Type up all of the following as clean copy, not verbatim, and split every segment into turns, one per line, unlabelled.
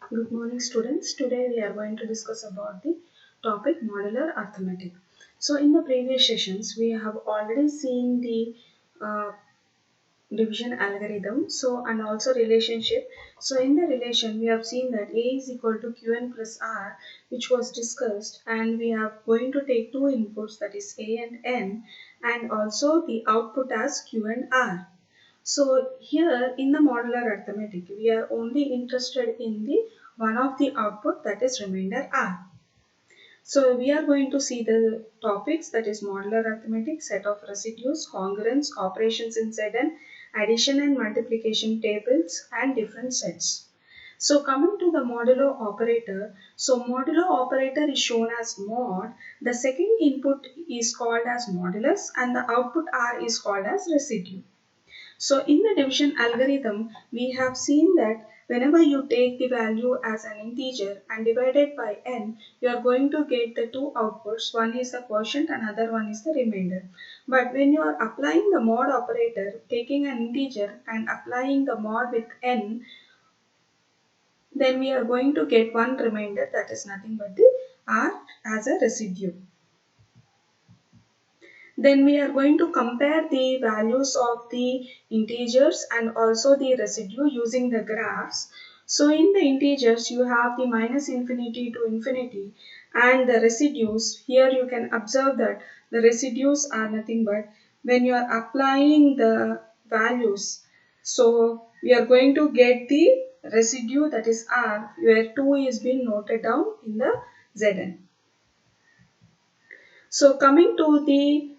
Good morning, students. Today we are going to discuss about the topic modular arithmetic. So in the previous sessions we have already seen the uh, division algorithm, and also relationship. So in the relation we have seen that A is equal to Qn plus R, which was discussed, and we are going to take two inputs, that is A and N, and also the output as Q and R. So here in the modular arithmetic, we are only interested in the one of the output, that is remainder R. So we are going to see the topics, that is modular arithmetic, set of residues, congruence, operations in Zn, addition and multiplication tables, and different sets. So coming to the modulo operator, so modulo operator is shown as mod, the second input is called as modulus, and the output R is called as residue. So in the division algorithm, we have seen that whenever you take the value as an integer and divide it by n, you are going to get the two outputs. One is the quotient and other one is the remainder. But when you are applying the mod operator, taking an integer and applying the mod with n, then we are going to get one remainder, that is nothing but the r as a residue. Then we are going to compare the values of the integers and also the residue using the graphs. So in the integers you have the minus infinity to infinity, and the residues, here you can observe that the residues are nothing but when you are applying the values. So we are going to get the residue, that is R, where 2 is being noted down in the Zn. So coming to the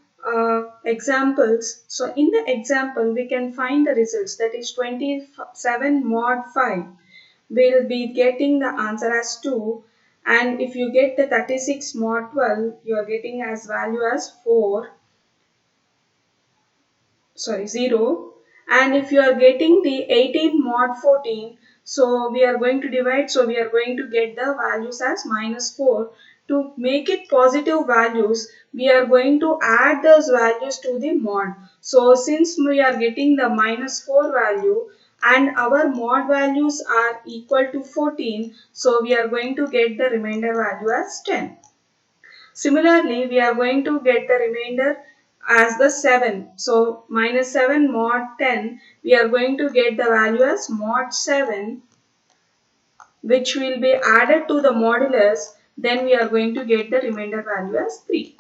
examples, so in the example we can find the results, that is 27 mod 5. We'll be getting the answer as 2, and if you get the 36 mod 12, you are getting as value as 0, and if you are getting the 18 mod 14, so we are going to divide, so we are going to get the values as -4. To make it positive values, we are going to add those values to the mod. So since we are getting the -4 value and our mod values are equal to 14, so we are going to get the remainder value as 10. Similarly, we are going to get the remainder as the 7. So -7 mod 10, we are going to get the value as mod 7, which will be added to the modulus. Then we are going to get the remainder value as 3.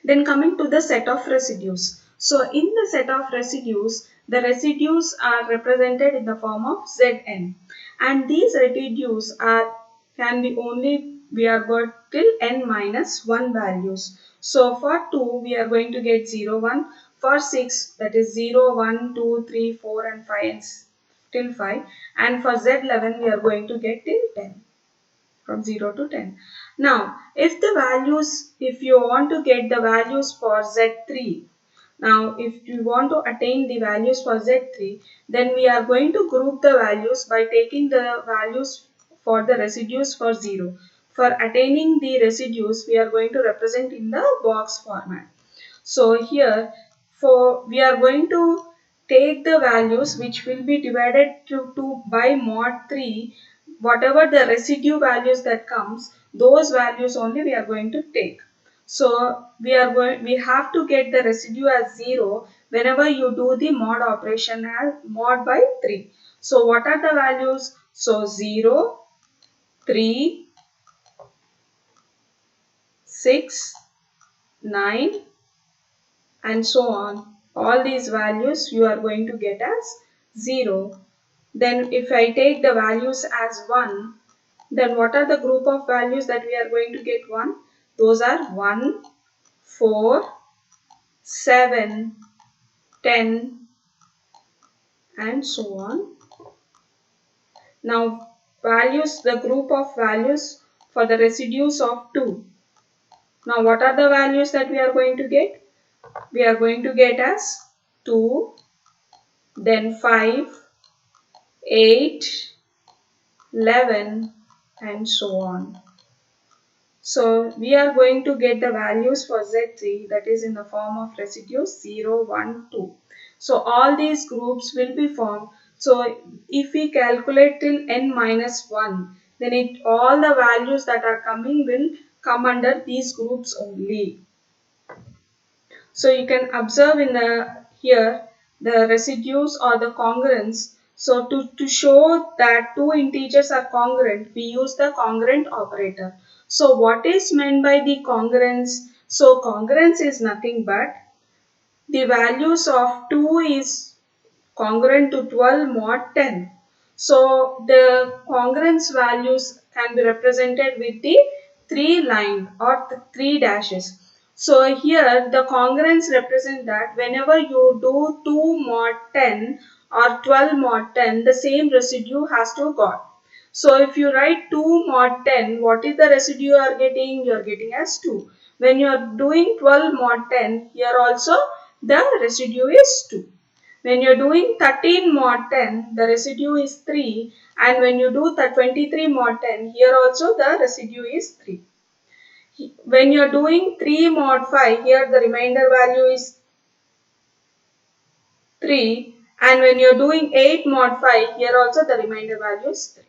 Then coming to the set of residues. So in the set of residues, the residues are represented in the form of Zn, and these residues can be only, we are got till n minus 1 values. So for 2 we are going to get 0, 1. For 6, that is 0, 1, 2, 3, 4 and 5 and till 5, and for Z11 we are going to get till 10, from 0 to 10. Now, if you want to get the values for Z3, now if you want to attain the values for Z3, then we are going to group the values by taking the values for the residues for 0. For attaining the residues, we are going to represent in the box format. So here, we are going to take the values which will be divided to by mod 3. Whatever the residue values that comes, those values only we are going to take. So we have to get the residue as 0 whenever you do the mod operation as mod by 3. So what are the values? So 0, 3, 6, 9 and so on. All these values you are going to get as 0. Then if I take the values as 1, then what are the group of values that we are going to get 1? Those are 1, 4, 7, 10 and so on. Now the group of values for the residues of 2. Now what are the values that we are going to get? We are going to get as 2, then 5, 8, 11 and so on. So we are going to get the values for Z3, that is in the form of residues 0, 1, 2. So all these groups will be formed. So if we calculate till n minus 1, then all the values that are coming will come under these groups only. So you can observe in the here the residues or the congruence. So to show that two integers are congruent, we use the congruent operator. So what is meant by the congruence? So congruence is nothing but the values of 2 is congruent to 12 mod 10. So the congruence values can be represented with the 3 line or the 3 dashes. So here the congruence represent that whenever you do 2 mod 10 or 12 mod 10, the same residue has to got. So if you write 2 mod 10, what is the residue you are getting? You are getting as 2. When you are doing 12 mod 10, here also the residue is 2. When you are doing 13 mod 10, the residue is 3, and when you do the 23 mod 10, here also the residue is 3. When you are doing 3 mod 5, here the remainder value is 3, and when you are doing 8 mod 5, here also the remainder value is 3.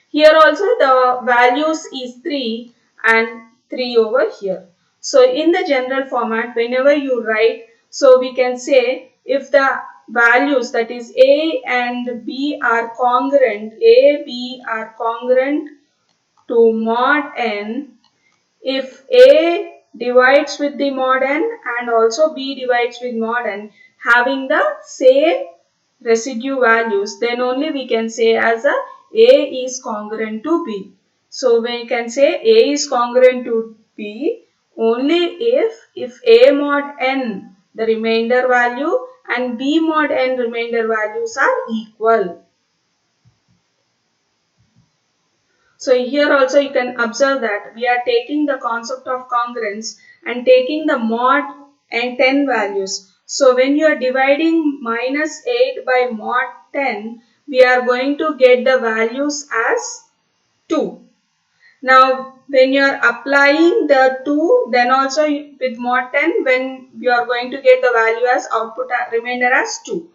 Here also the values is 3 and 3 over here. So in the general format, whenever you write, so we can say if the values, that is A and B are congruent, A, B are congruent to mod n, if A divides with the mod n and also B divides with mod n having the same residue values, then only we can say as A is congruent to B. So we can say A is congruent to B only if A mod n, the remainder value, and B mod n remainder values are equal. So here also you can observe that we are taking the concept of congruence and taking the mod and 10 values. So when you are dividing minus 8 by mod 10, we are going to get the values as 2. Now when you are applying the 2, then also with mod 10, when you are going to get the value as output remainder as 2.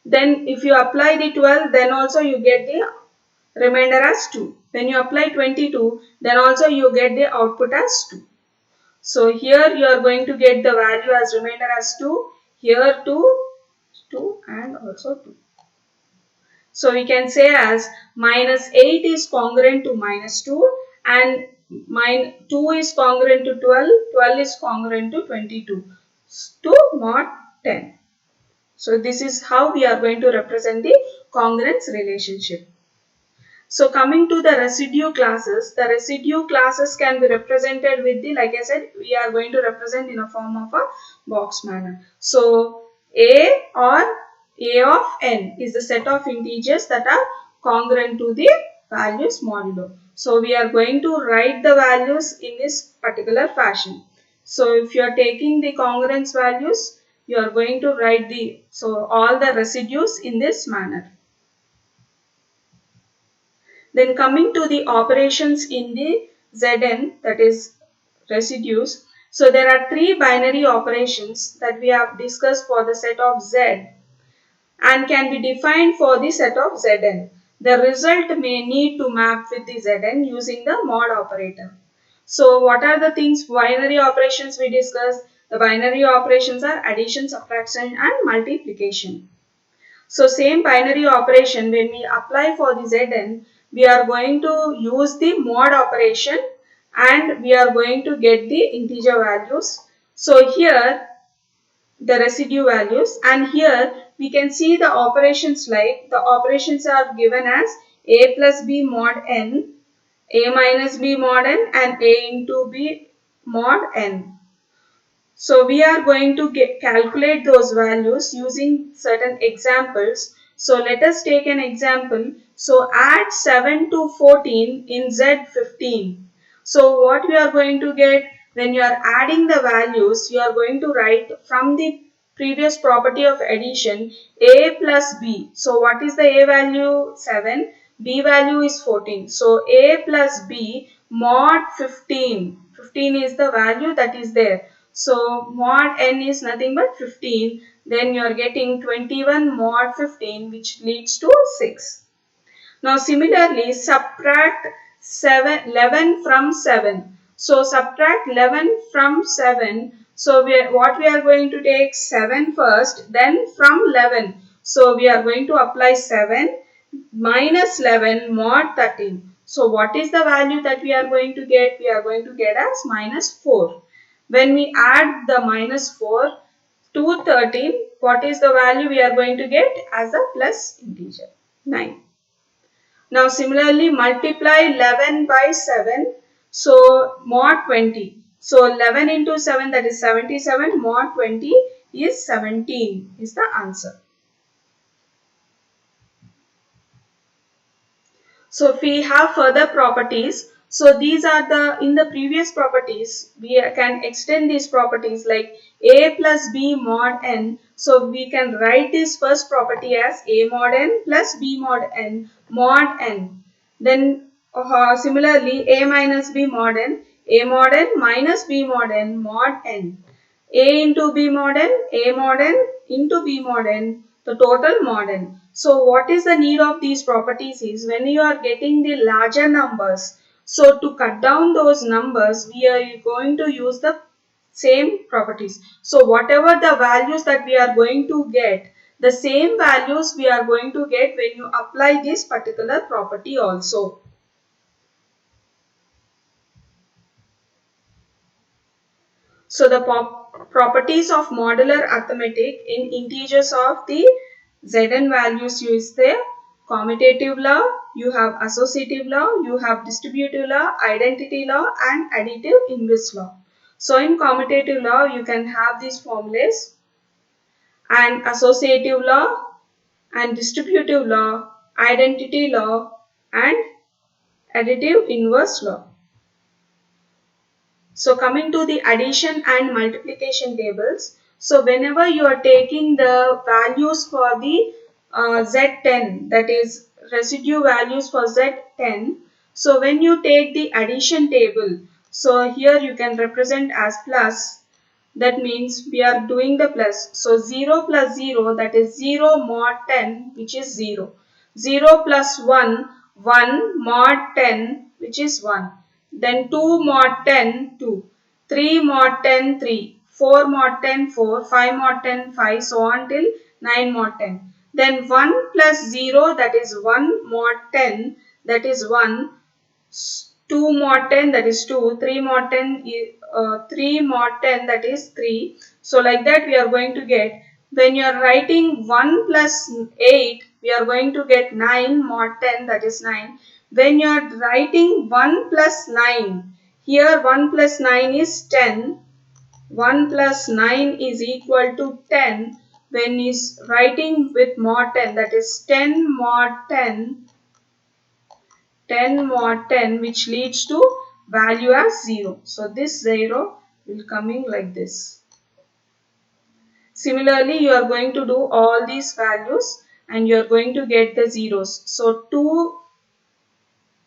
Then if you apply the 12, then also you get the remainder as 2. When you apply 22, then also you get the output as 2. So here you are going to get the value as remainder as 2, here 2 and also 2. So we can say as minus 8 is congruent to minus 2 and 2 is congruent to 12, 12 is congruent to 22 to mod 10. So this is how we are going to represent the congruence relationship. So coming to the residue classes can be represented with the, like I said, we are going to represent in a form of a box manner. So A or A of n is the set of integers that are congruent to the values modulo. So we are going to write the values in this particular fashion. So if you are taking the congruence values, you are going to write all the residues in this manner. Then coming to the operations in the Zn, that is residues. So there are three binary operations that we have discussed for the set of Z and can be defined for the set of Zn. The result may need to map with the Zn using the mod operator. So what are the things binary operations we discussed? The binary operations are addition, subtraction and multiplication. So same binary operation, when we apply for the Zn, we are going to use the mod operation and we are going to get the integer values. So here the residue values, and here we can see the operations, like the operations are given as a plus b mod n, a minus b mod n and a into b mod n. So we are going to calculate those values using certain examples. So let us take an example. So add 7 to 14 in Z15. So what we are going to get, when you are adding the values, you are going to write from the previous property of addition a plus b. So what is the a value? 7. B value is 14. So a plus b mod 15. 15 is the value that is there. So mod n is nothing but 15. then you are getting 21 mod 15, which leads to 6. Now similarly, subtract 11 from 7. So subtract 11 from 7. So what we are going to take 7 first, then from 11. So we are going to apply 7 minus 11 mod 13. So what is the value that we are going to get? We are going to get as minus 4. When we add the minus 4 to 13, what is the value we are going to get as a plus integer? 9. Now similarly multiply 11 by 7. So mod 20. So 11 into 7, that is 77. Mod 20 is 17 is the answer. So if we have further properties, so these are in the previous properties, we can extend these properties like a plus b mod n. So we can write this first property as a mod n plus b mod n. Then similarly a minus b mod n minus b mod n. A into B mod n, A mod n into B mod n, the total mod n. So what is the need of these properties is when you are getting the larger numbers, so to cut down those numbers, we are going to use the same properties. So whatever the values that we are going to get, the same values we are going to get when you apply this particular property also. So the properties of modular arithmetic in integers of the Zn values is the commutative law, you have associative law, you have distributive law, identity law and additive inverse law. So in commutative law you can have these formulas, and associative law and distributive law, identity law and additive inverse law. So coming to the addition and multiplication tables. So whenever you are taking the values for the Z10, that is residue values for Z10. So when you take the addition table, so here you can represent as plus. That means we are doing the plus. So 0 plus 0, that is 0 mod 10, which is 0. 0 plus 1, 1 mod 10, which is 1. Then 2 mod 10, 2. 3 mod 10, 3. 4 mod 10, 4. 5 mod 10, 5. So on till 9 mod 10. Then 1 plus 0, that is 1 mod 10, that is 1. 2 mod 10, that is 2. 3 mod 10, 3 mod 10, that is 3. So like that we are going to get, when you are writing 1 plus 8, we are going to get 9 mod 10, that is 9. When you are writing 1 plus 9, here 1 plus 9 is 10. 1 plus 9 is equal to 10. When is writing with mod 10, that is 10 mod 10, 10 mod 10, which leads to value as 0. So this 0 will coming like this. Similarly, you are going to do all these values and you are going to get the zeros. So 2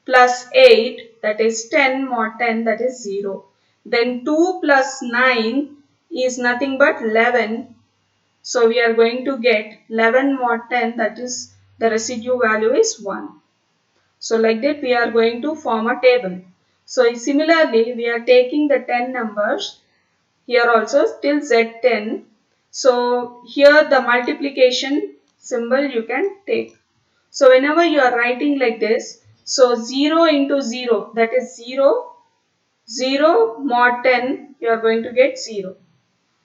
plus 8, that is 10 mod 10, that is 0. Then 2 plus 9 is nothing but 11. So we are going to get 11 mod 10, that is the residue value is 1. So like that we are going to form a table. So similarly we are taking the 10 numbers here also till Z10. So here the multiplication symbol you can take. So whenever you are writing like this, so 0 into 0, that is 0, 0 mod 10, you are going to get 0.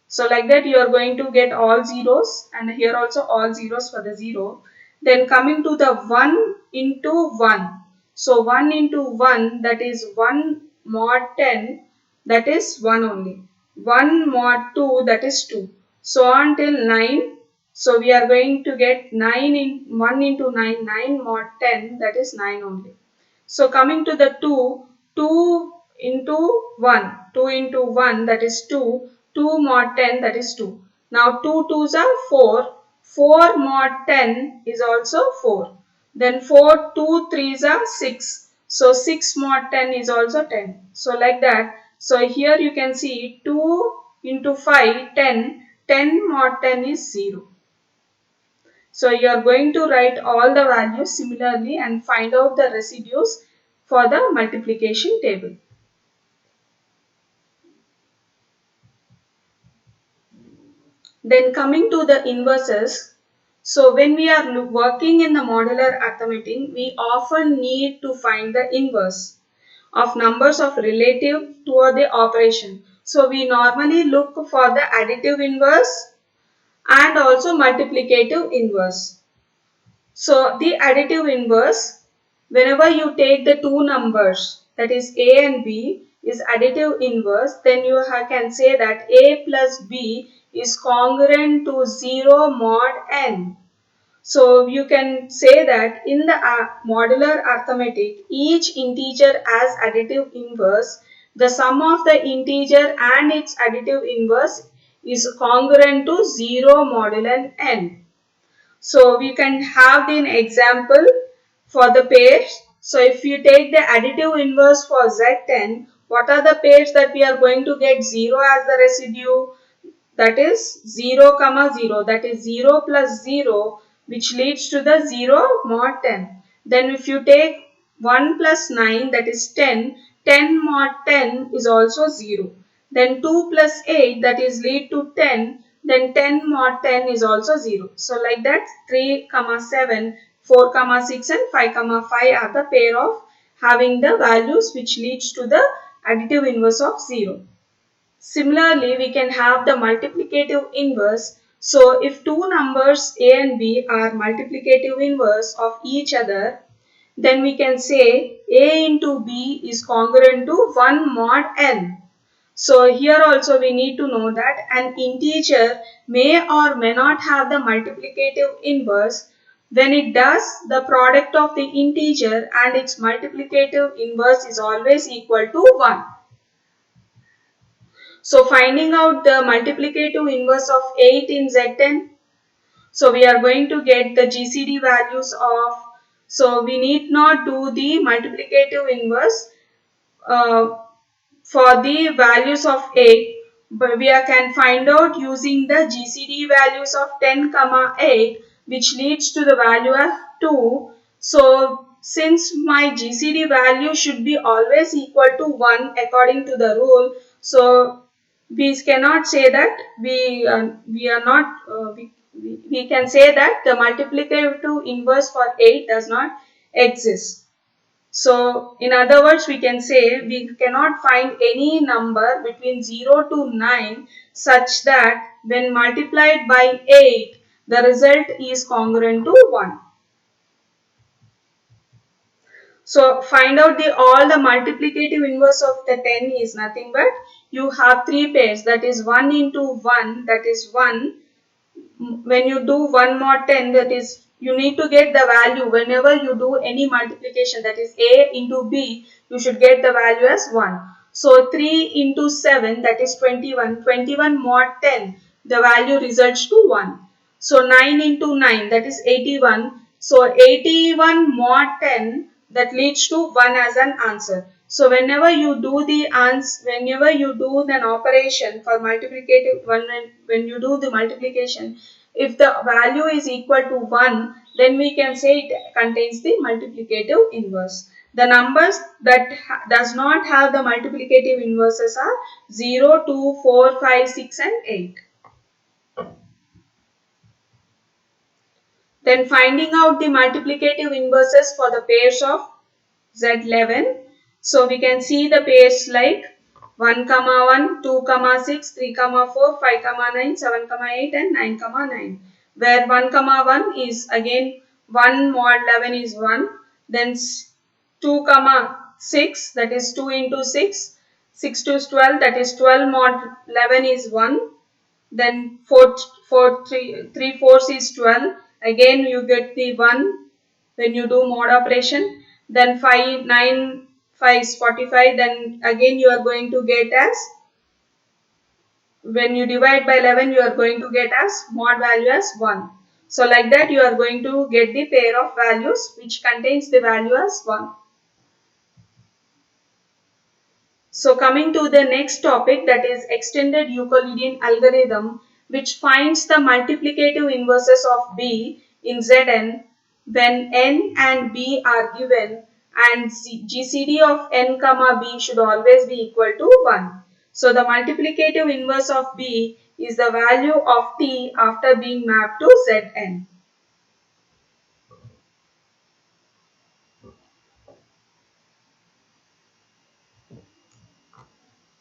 So like that you are going to get all zeros, and here also all zeros for the 0. Then coming to the 1 into 1. So 1 into 1, that is 1 mod 10, that is 1 only. 1 mod 2, that is 2. So on till 9. So we are going to get 9 in 1 into 9, 9 mod 10, that is 9 only. So coming to the 2, 2 into 1, 2 into 1, that is 2, 2 mod 10, that is 2. Now 2 2s are 4, 4 mod 10 is also 4. Then 4 2 3s are 6. So 6 mod 10 is also 10. So like that. So here you can see 2 into 5, 10. 10 mod 10 is 0. So you are going to write all the values similarly and find out the residues for the multiplication table. Then coming to the inverses. So when we are working in the modular arithmetic, we often need to find the inverse of numbers of relative to the operation. So we normally look for the additive inverse and also multiplicative inverse. So the additive inverse, whenever you take the two numbers, that is A and B is additive inverse, then you can say that A plus B is congruent to 0 mod n. So you can say that in the modular arithmetic, each integer has additive inverse. The sum of the integer and its additive inverse is congruent to 0 modulo n. So we can have an example for the pairs. So if you take the additive inverse for Z10, what are the pairs that we are going to get 0 as the residue? That is 0 comma 0, that is 0 plus 0, which leads to the 0 mod 10. Then if you take 1 plus 9, that is 10, 10 mod 10 is also 0. Then 2 plus 8, that is lead to 10, then 10 mod 10 is also 0. So like that 3 comma 7, 4 comma 6 and 5 comma 5 are the pair of having the values which leads to the additive inverse of 0. Similarly, we can have the multiplicative inverse. So, if two numbers A and B are multiplicative inverse of each other, then we can say A into B is congruent to 1 mod n. So, here also we need to know that an integer may or may not have the multiplicative inverse. When it does, the product of the integer and its multiplicative inverse is always equal to 1. So finding out the multiplicative inverse of 8 in Z10. So we are going to get the GCD values of, so we need not do the multiplicative inverse uh, for the values of 8, but we can find out using the GCD values of 10 comma 8, which leads to the value of 2. So since my GCD value should be always equal to 1 according to the rule, so we cannot say that we are not we can say that the multiplicative inverse for 8 does not exist. So in other words, we can say we cannot find any number between 0 to 9 such that when multiplied by 8, the result is congruent to 1. So find out all the multiplicative inverse of the 10 is nothing but you have three pairs, that is 1 into 1, that is 1. When you do 1 mod 10, that is you need to get the value whenever you do any multiplication, that is A into B, you should get the value as 1. So 3 into 7, that is 21, 21 mod 10, the value results to 1. So 9 into 9, that is 81. So 81 mod 10, that leads to 1 as an answer. So whenever you do the whenever you do an operation for multiplicative, when you do the multiplication, if the value is equal to 1, then we can say it contains the multiplicative inverse. The numbers that does not have the multiplicative inverses are 0, 2, 4, 5, 6 and 8. Then finding out the multiplicative inverses for the pairs of Z11. So we can see the pairs like 1 comma 1, 2 comma 6, 3 comma 4, 5 comma 9, 7 comma 8 and 9 comma 9. Where 1 comma 1 is again 1 mod 11 is 1. Then 2 comma 6, that is 2 into 6. 6 to 12, that is 12 mod 11 is 1. Then 3 fourths is 12. Again you get the 1 when you do mod operation. Then 5, 9, 5 is 45. Then again you are going to get as, when you divide by 11, you are going to get as mod value as 1. So like that you are going to get the pair of values which contains the value as 1. So coming to the next topic, that is extended Euclidean algorithm. which finds the multiplicative inverses of B in Zn when n and b are given, and GCD of n comma b should always be equal to 1. So the multiplicative inverse of b is the value of t after being mapped to Zn.